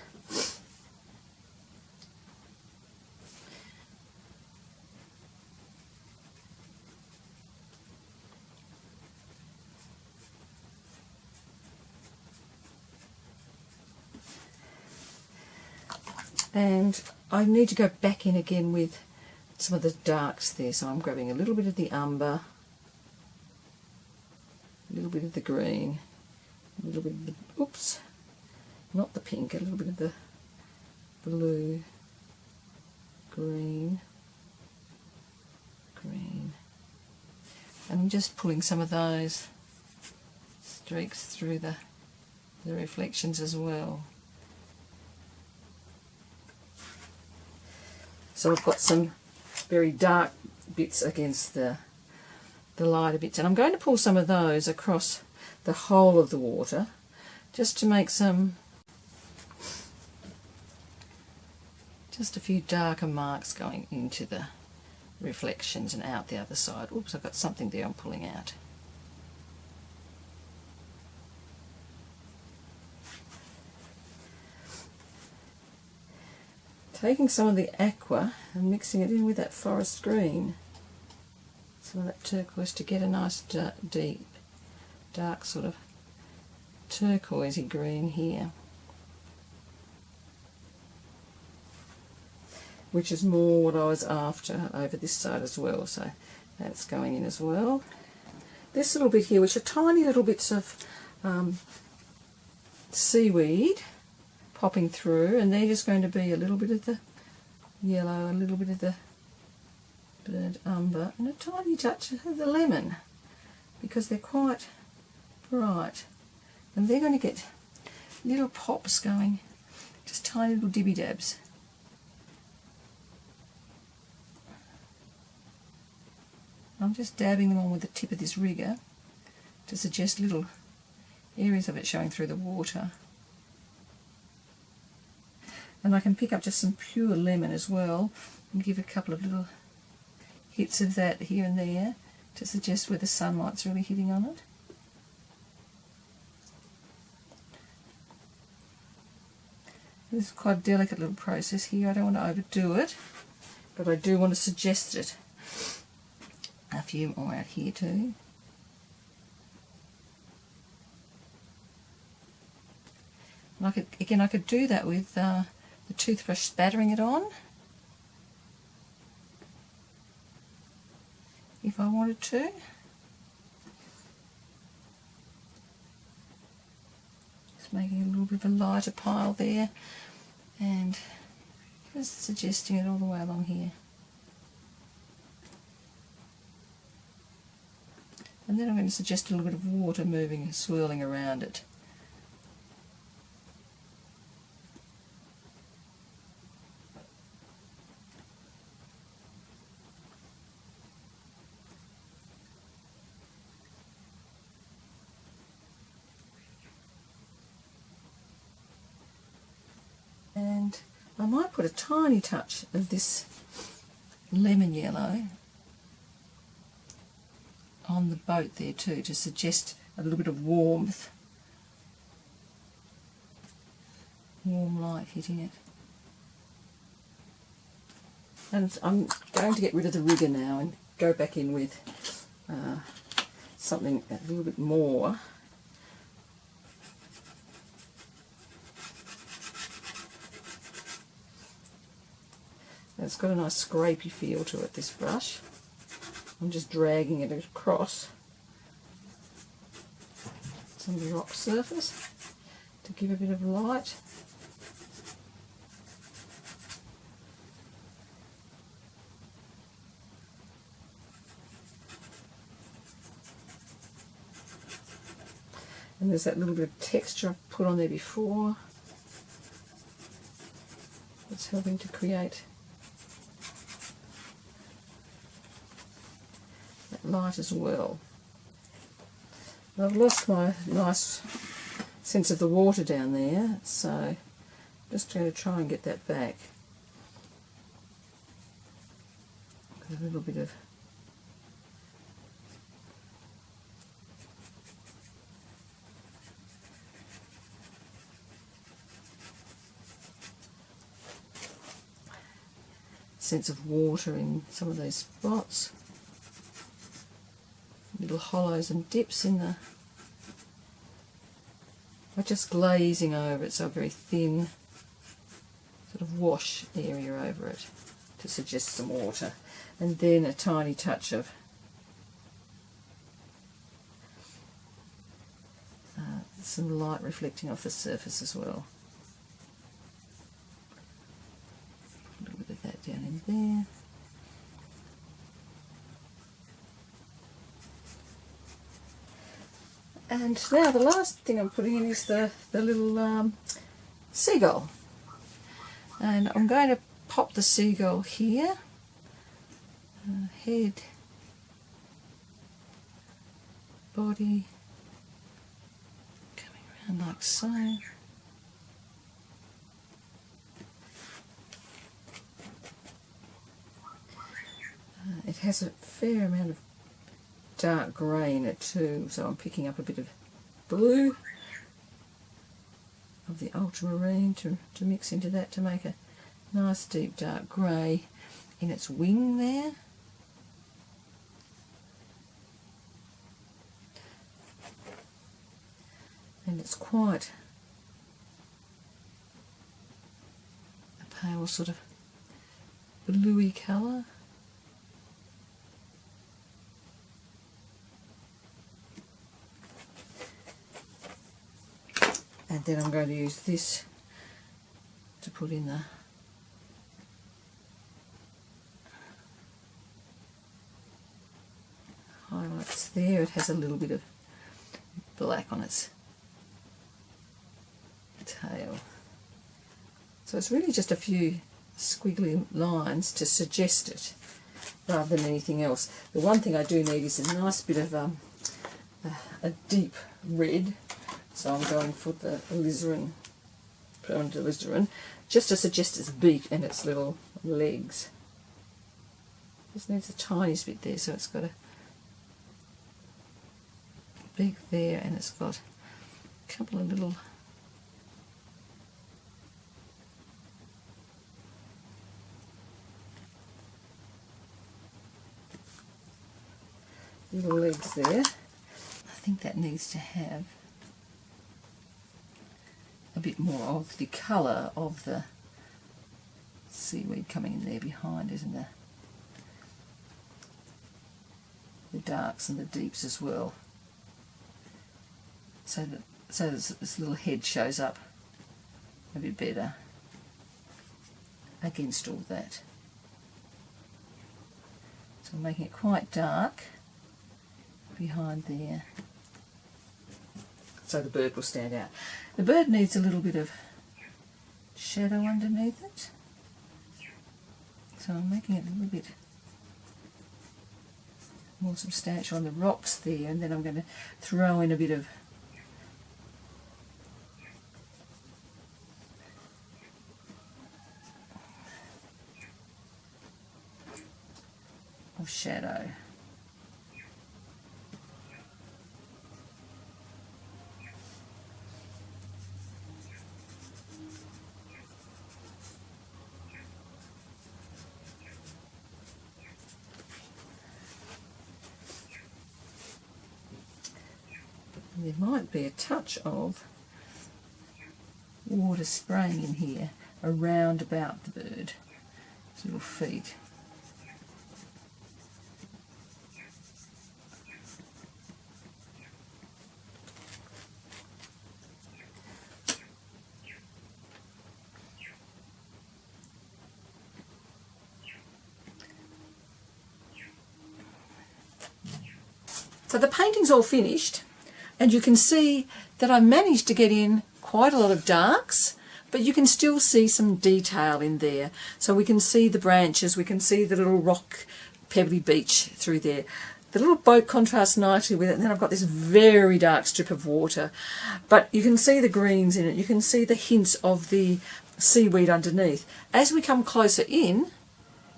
And I need to go back in again with some of the darks there, so I'm grabbing a little bit of the umber, a little bit of the green, a little bit of the, oops, not the pink, a little bit of the blue, green, green, and I'm just pulling some of those streaks through the the reflections as well. So I've got some very dark bits against the lighter bits, and I'm going to pull some of those across the whole of the water just to make just a few darker marks going into the reflections and out the other side. Oops, I've got something there I'm pulling out. Taking some of the aqua and mixing it in with that forest green, some of that turquoise, to get a nice deep, dark sort of turquoisey green here, which is more what I was after over this side as well, so that's going in as well. This little bit here, which are tiny little bits of seaweed popping through, and they're just going to be a little bit of the yellow, a little bit of the burnt umber, and a tiny touch of the lemon, because they're quite bright, and they're going to get little pops going, just tiny little dibby dabs. I'm just dabbing them on with the tip of this rigger to suggest little areas of it showing through the water. And I can pick up just some pure lemon as well and give a couple of little hits of that here and there to suggest where the sunlight's really hitting on it. This is quite a delicate little process here. I don't want to overdo it, but I do want to suggest it. A few more out here too. And I could do that with the toothbrush spattering it on if I wanted to. Just making a little bit of a lighter pile there and just suggesting it all the way along here. And then I'm going to suggest a little bit of water moving and swirling around it. And I might put a tiny touch of this lemon yellow on the boat there too, to suggest a little bit of warmth, warm light hitting it. And I'm going to get rid of the rigger now and go back in with something a little bit more. It's got a nice scrapey feel to it, this brush. I'm just dragging it across some of the rock surface to give a bit of light. And there's that little bit of texture I've put on there before. It's helping to create that light as well. And I've lost my nice sense of the water down there, so I'm just going to try and get that back. Got a little bit of sense of water in some of those spots. Little hollows and dips in the, by just glazing over it, so a very thin sort of wash area over it to suggest some water, and then a tiny touch of some light reflecting off the surface as well. A little bit of that down in there. And now the last thing I'm putting in is the little seagull. And I'm going to pop the seagull here. Head, body, coming around like so. It has a fair amount of dark grey in it too, so I'm picking up a bit of blue of the ultramarine to mix into that to make a nice deep dark grey in its wing there. And it's quite a pale sort of bluey colour. And then I'm going to use this to put in the highlights there. It has a little bit of black on its tail. So it's really just a few squiggly lines to suggest it rather than anything else. The one thing I do need is a nice bit of a deep red. So I'm going for the alizarin, permanent alizarin, just to suggest its beak and its little legs. Just needs a tiniest bit there, so it's got a beak there and it's got a couple of little legs there. I think that needs to have a bit more of the colour of the seaweed coming in there behind, isn't there? The darks and the deeps as well. So this little head shows up a bit better against all that. So I'm making it quite dark behind there, so the bird will stand out. The bird needs a little bit of shadow underneath it, so I'm making it a little bit more substantial on the rocks there, and then I'm going to throw in a bit of shadow. There might be a touch of water spraying in here around about the bird, its little feet. So the painting's all finished, and you can see that I managed to get in quite a lot of darks, but you can still see some detail in there. So we can see the branches, we can see the little rock pebbly beach through there. The little boat contrasts nicely with it, and then I've got this very dark strip of water. But you can see the greens in it, you can see the hints of the seaweed underneath. As we come closer in,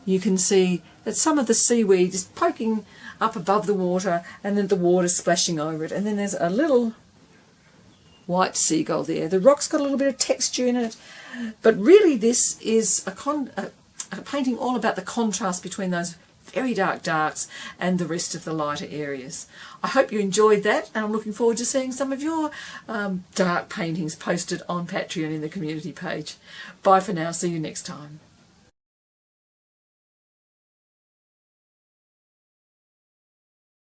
you can see that some of the seaweed is poking up above the water, and then the water splashing over it. And then there's a little white seagull there. The rock's got a little bit of texture in it, but really this is a painting all about the contrast between those very dark darks and the rest of the lighter areas. I hope you enjoyed that, and I'm looking forward to seeing some of your dark paintings posted on Patreon in the community page. Bye for now, see you next time.